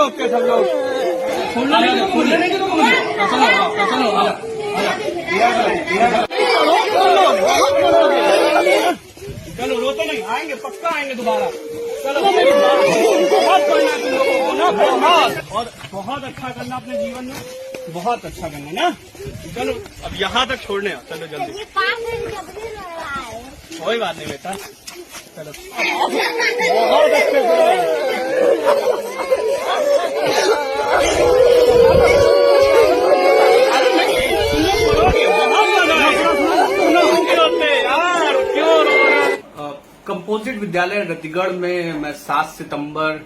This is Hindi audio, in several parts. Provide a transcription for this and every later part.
ओके सब लोग चलो रोते नहीं, आएंगे पक्का आएंगे दोबारा। चलो बहुत पढ़ना है तुम लोगों को ना, बहुत और बहुत अच्छा करना अपने जीवन में, बहुत अच्छा करना ना। चलो अब यहाँ तक छोड़ने आओ, चलो जल्दी। कोई बात नहीं बेटा, चलो बहुत अच्छे कंपोजिट विद्यालय रतिगढ़ में मैं 7 सितंबर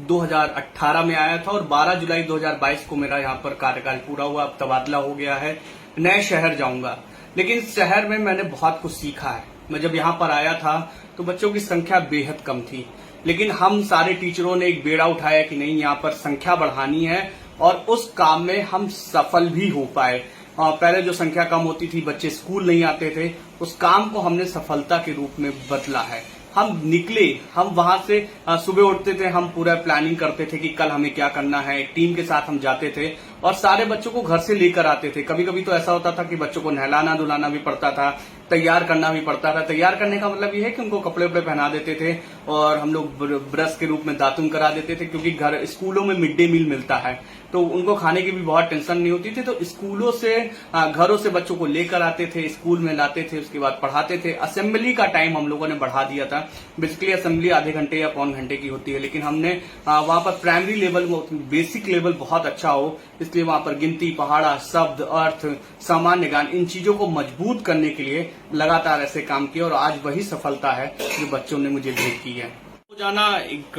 2018 में आया था और 12 जुलाई 2022 को मेरा यहाँ पर कार्यकाल पूरा हुआ। अब तबादला हो गया है, नए शहर जाऊंगा। लेकिन इस शहर में मैंने बहुत कुछ सीखा है। मैं जब यहाँ पर आया था तो बच्चों की संख्या बेहद कम थी, लेकिन हम सारे टीचरों ने एक बेड़ा उठाया कि नहीं, यहाँ पर संख्या बढ़ानी है और उस काम में हम सफल भी हो पाए। पहले जो संख्या कम होती थी, बच्चे स्कूल नहीं आते थे, उस काम को हमने सफलता के रूप में बदला है। हम निकले, हम वहां से सुबह उठते थे, हम पूरा प्लानिंग करते थे कि कल हमें क्या करना है। टीम के साथ हम जाते थे और सारे बच्चों को घर से लेकर आते थे। कभी कभी तो ऐसा होता था कि बच्चों को नहलाना धुलाना भी पड़ता था, तैयार करना भी पड़ता था। तैयार करने का मतलब ये है कि उनको कपड़े वपड़े पहना देते थे और हम लोग ब्रश के रूप में दातुन करा देते थे, क्योंकि घर स्कूलों में मिड डे मील मिलता है तो उनको खाने की भी बहुत टेंशन नहीं होती थी। तो स्कूलों से घरों से बच्चों को लेकर आते थे, स्कूल में लाते थे, उसके बाद पढ़ाते थे। असेंबली का टाइम हम लोगों ने बढ़ा दिया था। बेसिकली असेंबली आधे घंटे या पौन घंटे की होती है, लेकिन हमने वहां पर प्राइमरी लेवल, बेसिक लेवल बहुत अच्छा हो, इसलिए वहां पर गिनती, पहाड़ा, शब्द, अर्थ, सामान्य ज्ञान, इन चीजों को मजबूत करने के लिए लगातार ऐसे काम किए और आज वही सफलता है जो बच्चों ने मुझे भेंट की है। जाना एक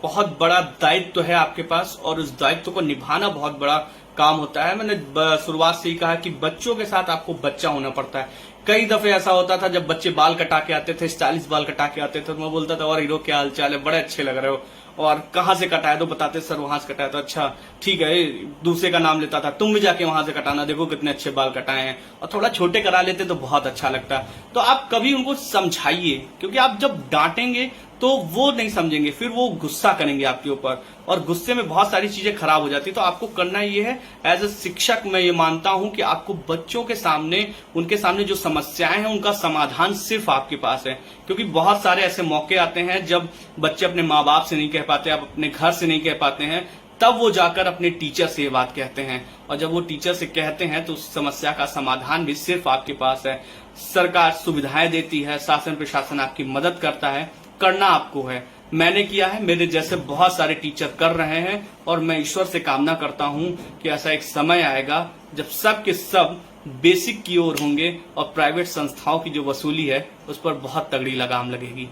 बहुत बड़ा दायित्व है आपके पास और उस दायित्व को निभाना बहुत बड़ा काम होता है। मैंने शुरुआत से ही कहा कि बच्चों के साथ आपको बच्चा होना पड़ता है। कई दफे ऐसा होता था जब बच्चे बाल कटा के आते थे, स्टाइलिश बाल कटा के आते थे, तो मैं बोलता था और हीरो क्या हाल चाल है, बड़े अच्छे लग रहे हो, और कहाँ से कटाया तो बताते सर वहां से कटाया, तो अच्छा ठीक है, दूसरे का नाम लेता था, तुम भी जाके वहां से कटाना, देखो कितने अच्छे बाल कटाए हैं, और थोड़ा छोटे करा लेते तो बहुत अच्छा लगता। तो आप कभी उनको समझाइए, क्योंकि आप जब डांटेंगे तो वो नहीं समझेंगे, फिर वो गुस्सा करेंगे आपके ऊपर और गुस्से में बहुत सारी चीजें खराब हो जाती। तो आपको करना ये है, एज ए शिक्षक मैं ये मानता हूं कि आपको बच्चों के सामने, उनके सामने जो समस्याएं हैं उनका समाधान सिर्फ आपके पास है। क्योंकि बहुत सारे ऐसे मौके आते हैं जब बच्चे अपने माँ बाप से नहीं कह पाते, आप अपने घर से नहीं कह पाते हैं, तब वो जाकर अपने टीचर से ये बात कहते हैं, और जब वो टीचर से कहते हैं तो उस समस्या का समाधान भी सिर्फ आपके पास है। सरकार सुविधाएं देती है, शासन प्रशासन आपकी मदद करता है, करना आपको है। मैंने किया है, मेरे जैसे बहुत सारे टीचर कर रहे हैं, और मैं ईश्वर से कामना करता हूं कि ऐसा एक समय आएगा जब सब के सब बेसिक की ओर होंगे और प्राइवेट संस्थाओं की जो वसूली है उस पर बहुत तगड़ी लगाम लगेगी।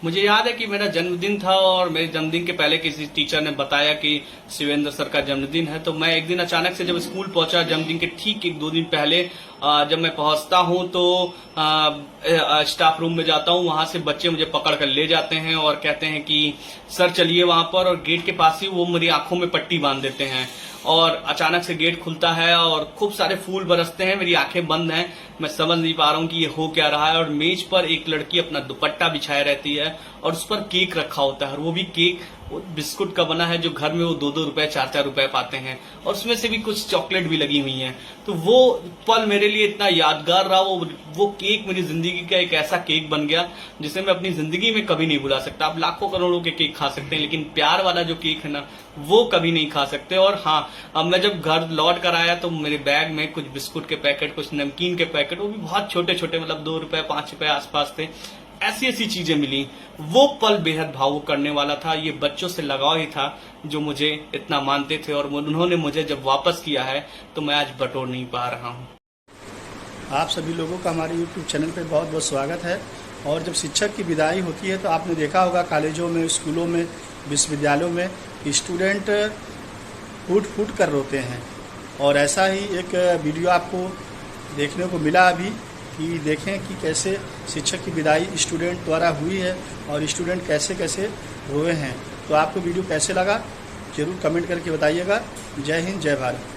मुझे याद है कि मेरा जन्मदिन था और मेरे जन्मदिन के पहले किसी टीचर ने बताया कि शिवेंद्र सर का जन्मदिन है। तो मैं एक दिन अचानक से जब स्कूल पहुंचा, जन्मदिन के ठीक 1-2 दिन पहले जब मैं पहुंचता हूं तो स्टाफ रूम में जाता हूं, वहां से बच्चे मुझे पकड़ कर ले जाते हैं और कहते हैं कि सर चलिए वहां पर, और गेट के पास ही वो मेरी आंखों में पट्टी बांध देते हैं और अचानक से गेट खुलता है और खूब सारे फूल बरसते हैं, मेरी आंखें बंद हैं, मैं समझ नहीं पा रहा हूं कि ये हो क्या रहा है। और मेज पर एक लड़की अपना दुपट्टा बिछाए रहती है और उस पर केक रखा होता है, और वो भी केक वो बिस्कुट का बना है जो घर में वो 2-2 रुपए 4-4 रुपए पाते हैं, और उसमें से भी कुछ चॉकलेट भी लगी हुई हैं। तो वो पल मेरे लिए इतना यादगार रहा। वो केक मेरी जिंदगी का एक ऐसा केक बन गया जिसे मैं अपनी जिंदगी में कभी नहीं भुला सकता। आप लाखों करोड़ों के केक खा सकते हैं, लेकिन प्यार वाला जो केक है ना, वो कभी नहीं खा सकते। और हाँ, अब मैं जब घर लौट कर आया तो मेरे बैग में कुछ बिस्कुट के पैकेट, कुछ नमकीन के पैकेट, वो भी बहुत छोटे छोटे, मतलब 2 रुपए 5 रुपए आसपास थे, ऐसी ऐसी चीजें मिली। वो पल बेहद भावुक करने वाला था। ये बच्चों से लगाव ही था जो मुझे इतना मानते थे, और उन्होंने मुझे जब वापस किया है तो मैं आज बटोर नहीं पा रहा हूँ। आप सभी लोगों का हमारे YouTube चैनल पे बहुत बहुत स्वागत है। और जब शिक्षक की विदाई होती है तो आपने देखा होगा कॉलेजों में, स्कूलों में, विश्वविद्यालयों में स्टूडेंट फूट कर रोते हैं, और ऐसा ही एक वीडियो आपको देखने को मिला अभी कि देखें कि कैसे शिक्षक की विदाई स्टूडेंट द्वारा हुई है और स्टूडेंट कैसे कैसे रोए हैं। तो आपको वीडियो कैसे लगा जरूर कमेंट करके बताइएगा। जय हिंद, जय भारत।